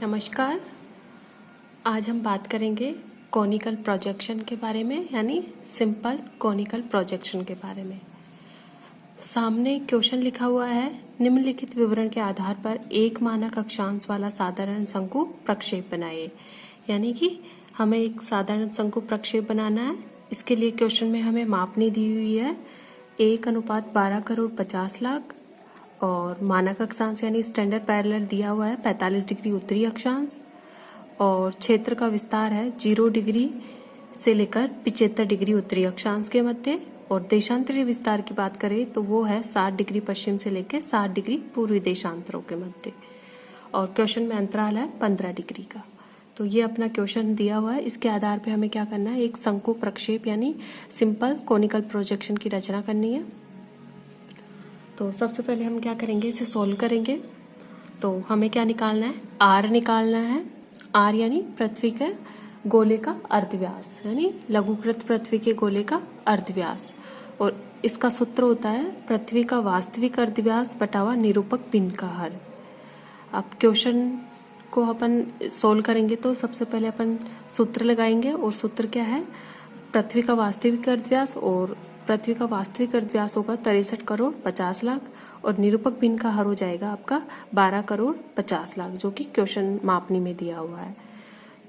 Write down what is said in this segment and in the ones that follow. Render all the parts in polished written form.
नमस्कार। आज हम बात करेंगे कॉनिकल प्रोजेक्शन के बारे में, यानी सिंपल कॉनिकल प्रोजेक्शन के बारे में। सामने क्वेश्चन लिखा हुआ है, निम्नलिखित विवरण के आधार पर एक मानक अक्षांश वाला साधारण शंकु प्रक्षेप बनाइए। यानी कि हमें एक साधारण शंकु प्रक्षेप बनाना है। इसके लिए क्वेश्चन में हमें मापनी दी हुई है 1:12,50,00,000 और मानक अक्षांश यानी स्टैंडर्ड पैरेलल दिया हुआ है 45 डिग्री उत्तरी अक्षांश, और क्षेत्र का विस्तार है 0 डिग्री से लेकर 75 डिग्री उत्तरी अक्षांश के मध्य, और देशांतरीय विस्तार की बात करें तो वो है 60 डिग्री पश्चिम से लेकर 60 डिग्री पूर्वी देशांतरों के मध्य, और क्वेश्चन में अंतराल है 15 डिग्री का। तो ये अपना क्वेश्चन दिया हुआ है। इसके आधार पे हमें क्या करना है, एक शंकु प्रक्षेप यानी सिंपल कोनिकल प्रोजेक्शन की रचना करनी है। तो सबसे पहले हम क्या करेंगे, इसे सॉल्व करेंगे। तो हमें क्या निकालना है, आर निकालना है। आर यानी पृथ्वी के गोले का अर्धव्यास, यानी लघुकृत पृथ्वी के गोले का अर्धव्यास, और इसका सूत्र होता है पृथ्वी का वास्तविक अर्धव्यास बटावा निरूपक पिंड का हर। अब क्वेश्चन को अपन सोल्व करेंगे तो सबसे पहले अपन सूत्र लगाएंगे, और सूत्र क्या है, पृथ्वी का वास्तविक अर्धव्यास, और पृथ्वी का वास्तविक अर्धव्यास होगा 63,50,00,000 और निरूपक पिंड का हर हो जाएगा आपका 12,50,00,000, जो कि क्वेश्चन मापनी में दिया हुआ है।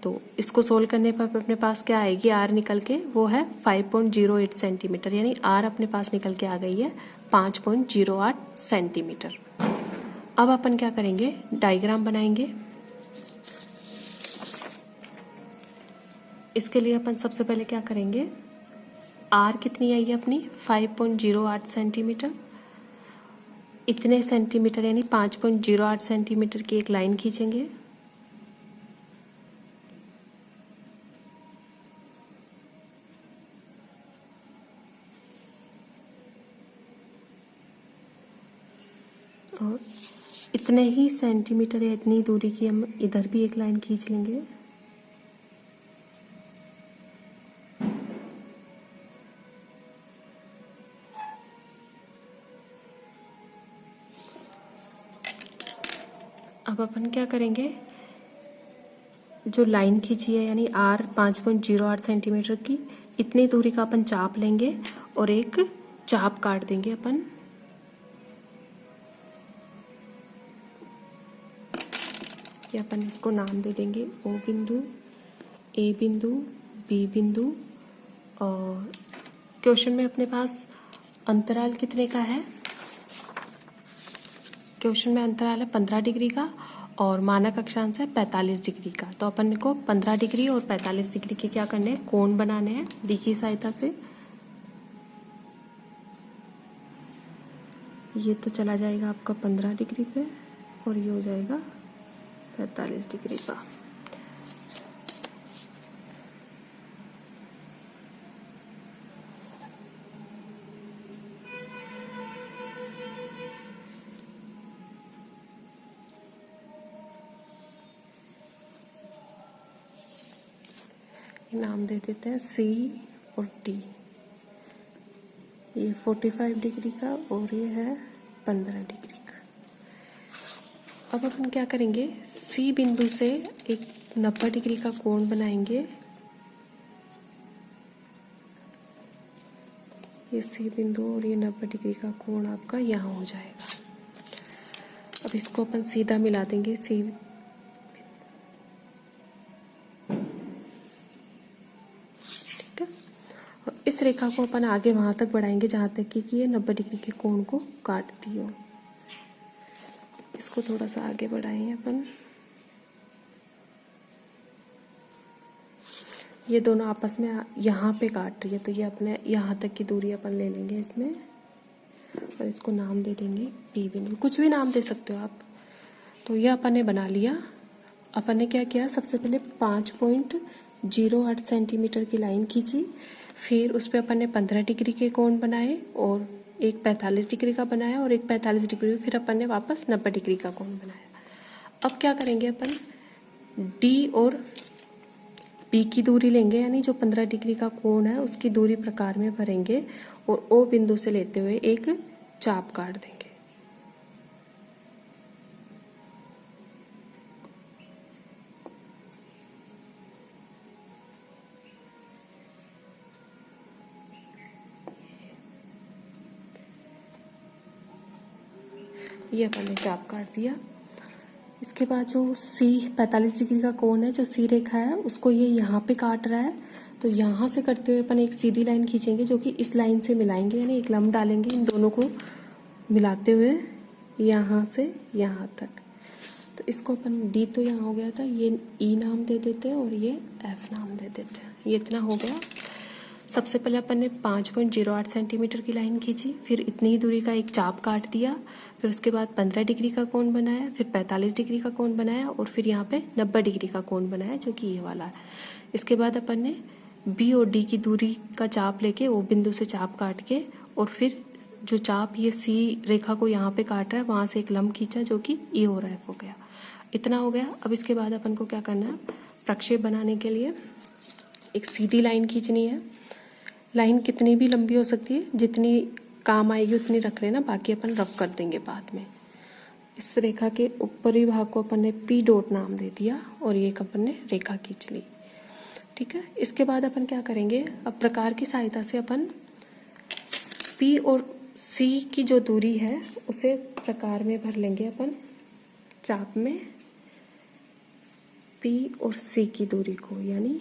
तो इसको सोल्व करने पर अपने पास क्या आएगी, आर निकल के वो है 5.08 सेंटीमीटर, यानी आर अपने पास निकल के आ गई है 5.08 सेंटीमीटर। अब अपन क्या करेंगे, डायग्राम बनाएंगे। इसके लिए अपन सबसे पहले क्या करेंगे, आर कितनी आई है अपनी 5.08 सेंटीमीटर, इतने सेंटीमीटर यानी 5.08 सेंटीमीटर की एक लाइन खींचेंगे। और इतने ही सेंटीमीटर या इतनी दूरी की हम इधर भी एक लाइन खींच लेंगे। अब अपन क्या करेंगे, जो लाइन खींची है यानी आर 5.08 सेंटीमीटर की, इतनी दूरी का अपन चाप लेंगे और एक चाप काट देंगे अपन। या अपन इसको नाम दे देंगे ओ बिंदु, ए बिंदु, बी बिंदु, और क्वेश्चन में अपने पास अंतराल कितने का है, क्वेश्चन में अंतराल है 15 डिग्री का, और मानक अक्षांश है 45 डिग्री का। तो अपन को 15 डिग्री और 45 डिग्री के क्या करने हैं, कोण बनाने हैं डी की सहायता से। ये तो चला जाएगा आपका 15 डिग्री पे, और ये हो जाएगा 45 डिग्री का। नाम दे देते हैं सी और टी। ये 45 डिग्री का और ये है 15 डिग्री का। अब अपन क्या करेंगे, सी बिंदु से एक 90 डिग्री का कोण बनाएंगे। ये सी बिंदु और ये 90 डिग्री का कोण आपका यहाँ हो जाएगा। अब इसको अपन सीधा मिला देंगे, सी इस रेखा को अपन आगे वहां तक बढ़ाएंगे जहां तक कि ये 90 डिग्री के कोण को काटती हो। इसको थोड़ा सा आगे बढ़ाएं अपन। ये दोनों आपस में यहाँ पे काट रही है, तो ये अपने यहाँ तक की दूरी अपन ले लेंगे इसमें, और इसको नाम दे देंगे पी बिंदु, कुछ भी नाम दे सकते हो आप। तो ये अपन ने बना लिया। अपन ने क्या किया, सबसे पहले 5.08 सेंटीमीटर की लाइन खींची, फिर उस पर अपन ने 15 डिग्री के कोण बनाए, और एक 45 डिग्री का बनाया, और एक 45 डिग्री, फिर अपन ने वापस 90 डिग्री का कोण बनाया। अब क्या करेंगे, अपन डी और बी की दूरी लेंगे, यानी जो 15 डिग्री का कोण है उसकी दूरी प्रकार में भरेंगे, और ओ बिंदु से लेते हुए एक चाप काट देंगे। ये अपन ने चाप काट दिया। इसके बाद जो सी 45 डिग्री का कोण है, जो सी रेखा है, उसको ये यहाँ पे काट रहा है। तो यहाँ से करते हुए अपन एक सीधी लाइन खींचेंगे जो कि इस लाइन से मिलाएंगे, यानी एक लंब डालेंगे इन दोनों को मिलाते हुए यहाँ से यहाँ तक। तो इसको अपन डी तो यहाँ हो गया था, ये ई नाम दे देते हैं और ये एफ नाम दे देते हैं। ये इतना हो गया। सबसे पहले अपन ने 5.08 सेंटीमीटर की लाइन खींची, फिर इतनी ही दूरी का एक चाप काट दिया, फिर उसके बाद 15 डिग्री का कोण बनाया, फिर 45 डिग्री का कोण बनाया और फिर यहाँ पे 90 डिग्री का कोण बनाया जो कि ये वाला है। इसके बाद अपन ने बी और डी की दूरी का चाप लेके वो बिंदु से चाप काट के और फिर जो चाप ये सी रेखा को यहाँ पे काट रहा है वहां से एक लंब खींचा जो कि ए और एफ हो गया। इतना हो गया। अब इसके बाद अपन को क्या करना है, प्रक्षेप बनाने के लिए एक सीधी लाइन खींचनी है। लाइन कितनी भी लंबी हो सकती है, जितनी काम आएगी उतनी रख लेना, बाकी अपन रफ कर देंगे बाद में। इस रेखा के ऊपरी भाग को अपन ने पी डॉट नाम दे दिया और ये अपन ने रेखा खींच ली। ठीक है। इसके बाद अपन क्या करेंगे, अब प्रकार की सहायता से अपन पी और सी की जो दूरी है उसे प्रकार में भर लेंगे अपन चाप में। पी और सी की दूरी को, यानी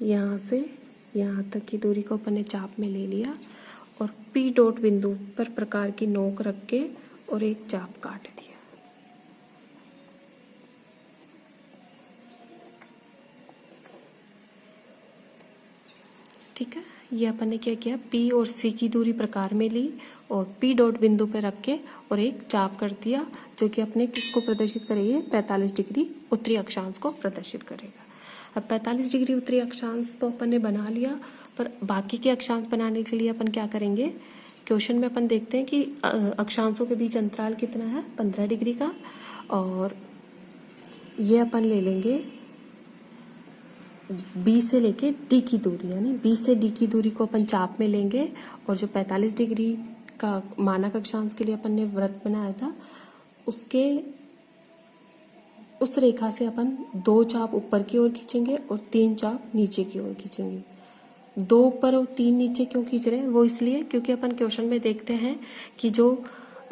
यहाँ से यहाँ तक की दूरी को अपन ने चाप में ले लिया और पी डॉट बिंदु पर प्रकार की नोक रख के और एक चाप काट दिया। ठीक है। ये अपन ने क्या किया, पी और सी की दूरी प्रकार में ली और पी डॉट बिंदु पे रख के और एक चाप कर दिया जो कि अपने किसको प्रदर्शित करेगी, 45 डिग्री उत्तरी अक्षांश को प्रदर्शित करेगा। अब 45 डिग्री उत्तरी अक्षांश तो अपन ने बना लिया, पर बाकी के अक्षांश बनाने के लिए अपन क्या करेंगे, क्वेश्चन में अपन देखते हैं कि अक्षांशों के बीच अंतराल कितना है, 15 डिग्री का। और ये अपन ले लेंगे बी से लेके डी की दूरी, यानी बी से डी की दूरी को अपन चाप में लेंगे और जो 45 डिग्री का मानक अक्षांश के लिए अपन ने वृत्त बनाया था उसके उस रेखा से अपन 2 चाप ऊपर की ओर खींचेंगे और 3 चाप नीचे की ओर खींचेंगे। 2 ऊपर और 3 नीचे क्यों खींच रहे हैं, वो इसलिए क्योंकि अपन क्वेश्चन में देखते हैं कि जो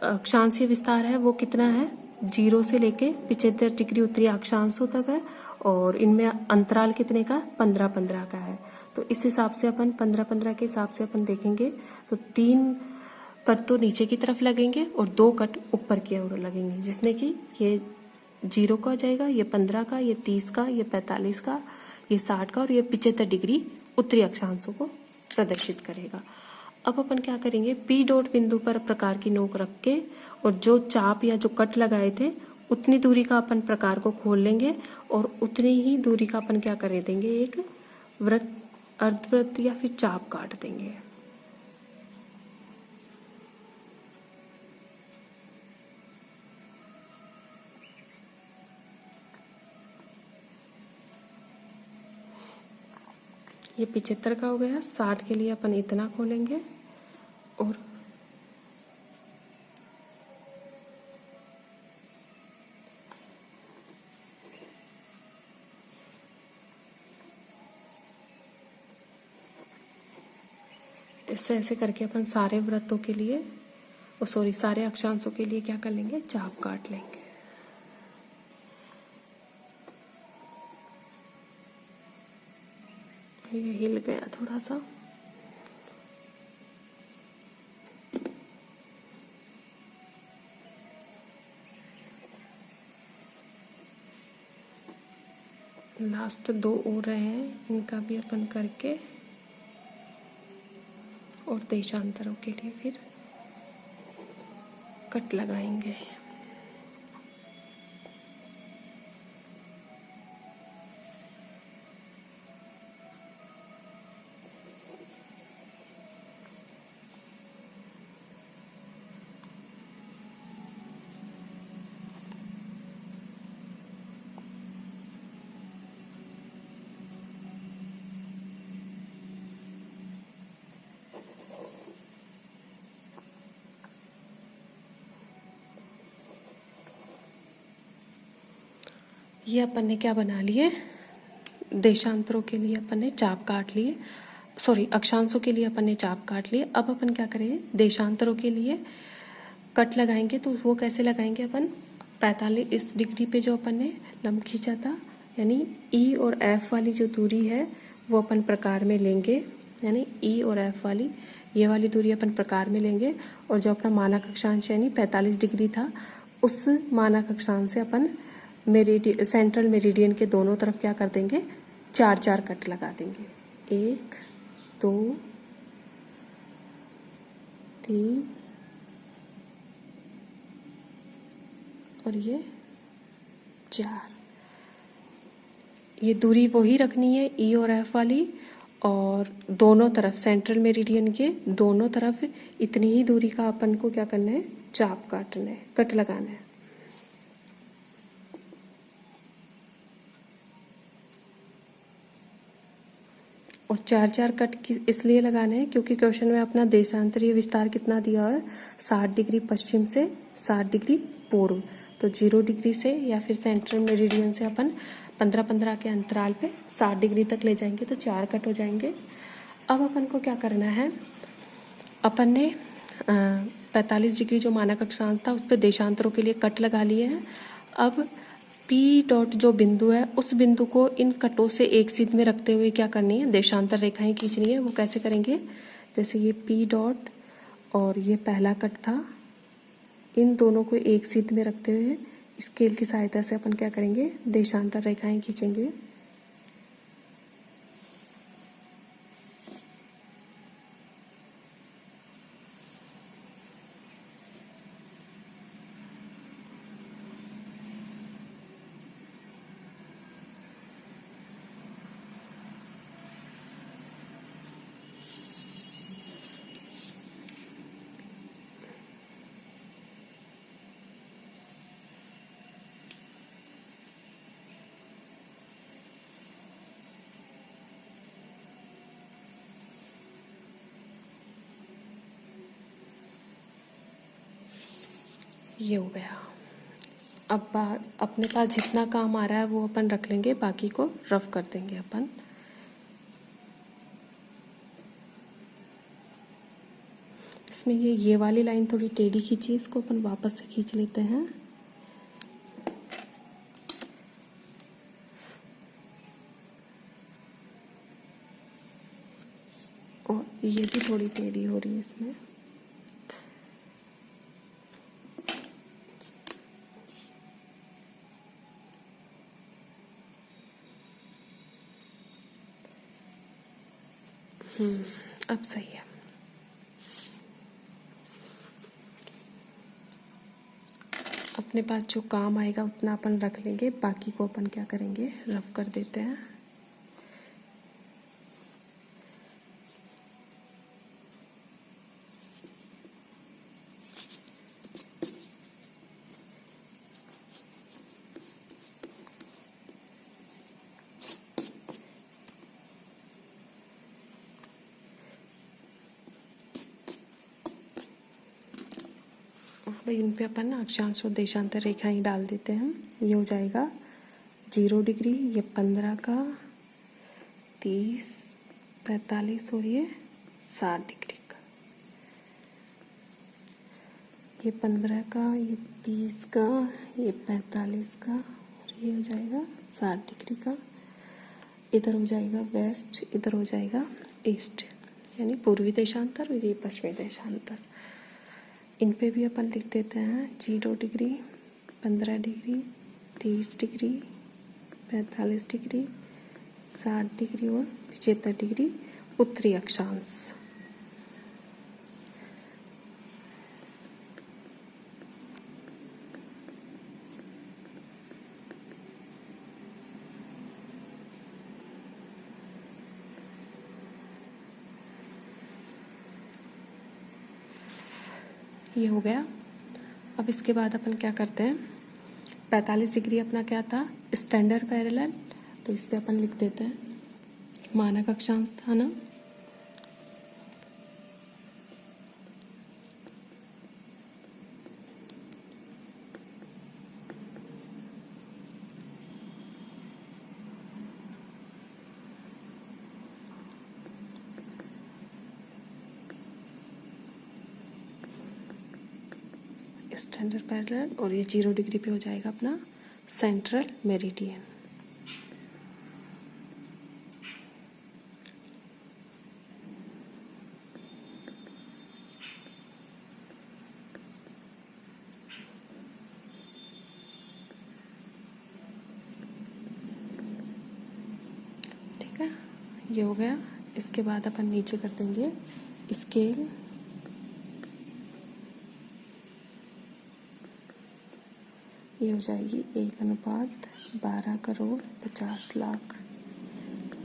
अक्षांशीय विस्तार है वो कितना है, 0 से लेके 75 डिग्री उत्तरी अक्षांशों तक है और इनमें अंतराल कितने का, 15-15 का है। तो इस हिसाब से अपन 15-15 के हिसाब से अपन देखेंगे तो 3 कट तो नीचे की तरफ लगेंगे और 2 कट ऊपर की ओर लगेंगे, जिसने कि ये 0 का हो जाएगा, ये 15 का, ये 30 का, ये 45 का, ये 60 का और ये 75 डिग्री उत्तरी अक्षांशों को प्रदर्शित करेगा। अब अपन क्या करेंगे, पी डॉट बिंदु पर प्रकार की नोक रख के और जो चाप या जो कट लगाए थे उतनी दूरी का अपन प्रकार को खोल लेंगे और उतनी ही दूरी का अपन क्या कर देंगे, एक वृत्त, अर्धवृत्त या फिर चाप काट देंगे। ये 75 का हो गया। 60 के लिए अपन इतना खोलेंगे और इससे ऐसे करके अपन सारे वृत्तों के लिए सारे अक्षांशों के लिए क्या कर लेंगे, चाप काट लेंगे। ये हिल गया थोड़ा सा। लास्ट 2 और रहे हैं, इनका भी अपन करके और देशांतरों के लिए फिर कट लगाएंगे। ये अपन ने क्या बना लिए, देशांतरों के लिए अपन ने चाप काट लिए, अक्षांशों के लिए अपन ने चाप काट लिए। अब अपन क्या करें, देशांतरों के लिए कट लगाएंगे तो वो कैसे लगाएंगे अपन, 45 डिग्री पे जो अपन ने लंब खींचा था, यानी ई और एफ वाली जो दूरी है वो अपन प्रकार में लेंगे, यानी ई और एफ वाली ये वाली दूरी अपन प्रकार में लेंगे, और जो अपना मानक अक्षांश यानी 45 डिग्री था उस मानक अक्षांश से अपन सेंट्रल मेरिडियन के दोनों तरफ क्या कर देंगे, 4 कट लगा देंगे। 1 2 3 और ये 4। ये दूरी वही रखनी है ई और एफ वाली, और दोनों तरफ सेंट्रल मेरिडियन के दोनों तरफ इतनी ही दूरी का अपन को क्या करना है, चाप काटना है, कट लगाना है। और 4 कट इसलिए लगाने हैं क्योंकि क्वेश्चन में अपना देशांतरीय विस्तार कितना दिया है, 60 डिग्री पश्चिम से 60 डिग्री पूर्व। तो 0 डिग्री से या फिर सेंट्रल मेरिडियन से अपन 15-15 के अंतराल पे 60 डिग्री तक ले जाएंगे तो 4 कट हो जाएंगे। अब अपन को क्या करना है, अपन ने 45 डिग्री जो मानक अक्षांश था उस पर देशांतरों के लिए कट लगा लिए हैं। अब पी डॉट जो बिंदु है उस बिंदु को इन कटों से एक सीध में रखते हुए क्या करनी है, देशांतर रेखाएं खींचनी है। वो कैसे करेंगे, जैसे ये पी डॉट और ये पहला कट था, इन दोनों को एक सीध में रखते हुए स्केल की सहायता से अपन क्या करेंगे, देशांतर रेखाएं खींचेंगे। ये हो गया। अब अपने पास जितना काम आ रहा है वो अपन रख लेंगे, बाकी को रफ कर देंगे अपन। इसमें ये वाली लाइन थोड़ी टेढ़ी खींची, इसको अपन वापस से खींच लेते हैं। और ये भी थोड़ी टेढ़ी हो रही है इसमें। अब सही है। अपने पास जो काम आएगा उतना अपन रख लेंगे, बाकी को अपन क्या करेंगे, रफ कर देते हैं। इन पे अपन अक्षांश और देशांतर रेखाएं डाल देते हैं। ये हो जाएगा 0 डिग्री, ये 15 का, 30, 45 और ये 60 डिग्री का। ये 15 का, ये 30 का, ये 45 का और ये हो जाएगा 60 डिग्री का। इधर हो जाएगा वेस्ट, इधर हो जाएगा ईस्ट, यानी पूर्वी देशांतर और ये पश्चिमी देशांतर। इन पे भी अपन लिख देते हैं 0 degree, 15 degree, 30 degree, 45 degree, 60 degree और 75 डिग्री उत्तरी अक्षांश। ये हो गया। अब इसके बाद अपन क्या करते हैं, 45 डिग्री अपना क्या था, स्टैंडर्ड पैरेलल, तो इस पे अपन लिख देते हैं मानक अक्षांश था ना, स्टैंडर्ड पैरेलल और ये 0 डिग्री पे हो जाएगा अपना सेंट्रल मेरिडियन। ठीक है, ये हो गया। इसके बाद अपन नीचे कर देंगे स्केल। ये हो जाएगी 1:12,50,00,000,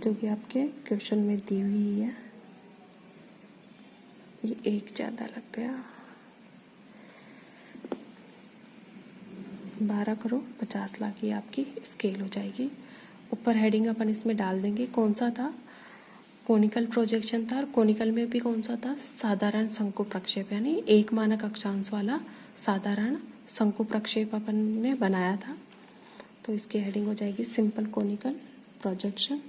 जो कि आपके क्वेश्चन में दी हुई है। ये 1 ज़्यादा लग गया। 12,50,00,000 की आपकी स्केल हो जाएगी। ऊपर हेडिंग अपन इसमें डाल देंगे। कौन सा था? कोनिकल प्रोजेक्शन था। और कोनिकल में भी कौन सा था? साधारण शंकु प्रक्षेप, यानी एक मानक अक्षांश वाला साधारण शंकु प्रक्षेप अपन ने बनाया था। तो इसकी हेडिंग हो जाएगी simple conical projection.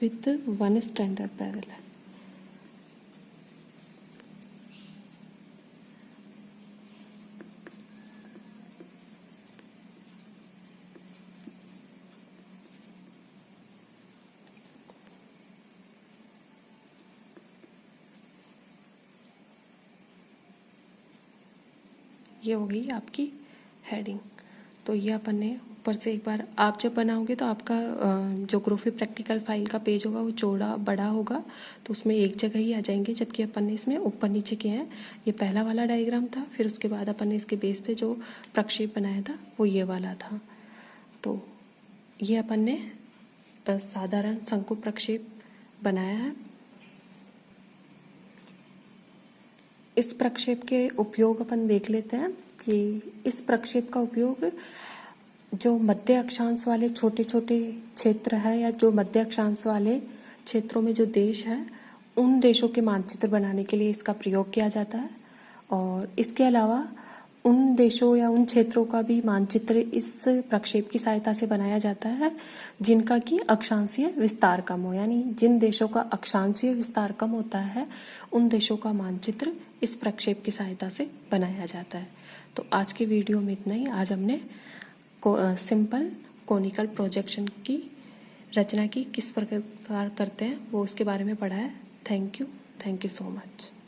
With 1 standard parallel. ये हो गई आपकी हेडिंग। तो ये अपन ने ऊपर से एक बार आप जब बनाओगे तो आपका ज्योग्राफी प्रैक्टिकल फाइल का पेज होगा वो चौड़ा बड़ा होगा, तो उसमें एक जगह ही आ जाएंगे। जबकि अपन ने इसमें ऊपर नीचे किए हैं। ये पहला वाला डायग्राम था, फिर उसके बाद अपन ने इसके बेस पे जो प्रक्षेप बनाया था वो ये वाला था। तो ये अपन ने साधारण शंकु प्रक्षेप बनाया है। इस प्रक्षेप के उपयोग अपन देख लेते हैं कि इस प्रक्षेप का उपयोग जो मध्य अक्षांश वाले छोटे छोटे क्षेत्र है या जो मध्य अक्षांश वाले क्षेत्रों में जो देश है उन देशों के मानचित्र बनाने के लिए इसका प्रयोग किया जाता है। और इसके अलावा उन देशों या उन क्षेत्रों का भी मानचित्र इस प्रक्षेप की सहायता से बनाया जाता है जिनका कि अक्षांशीय विस्तार कम हो, यानी जिन देशों का अक्षांशीय विस्तार कम होता है उन देशों का मानचित्र इस प्रक्षेप की सहायता से बनाया जाता है। तो आज के वीडियो में इतना ही। आज हमने सिंपल कोनिकल प्रोजेक्शन की रचना की किस प्रकार करते हैं वो उसके बारे में पढ़ा है। Thank you so much.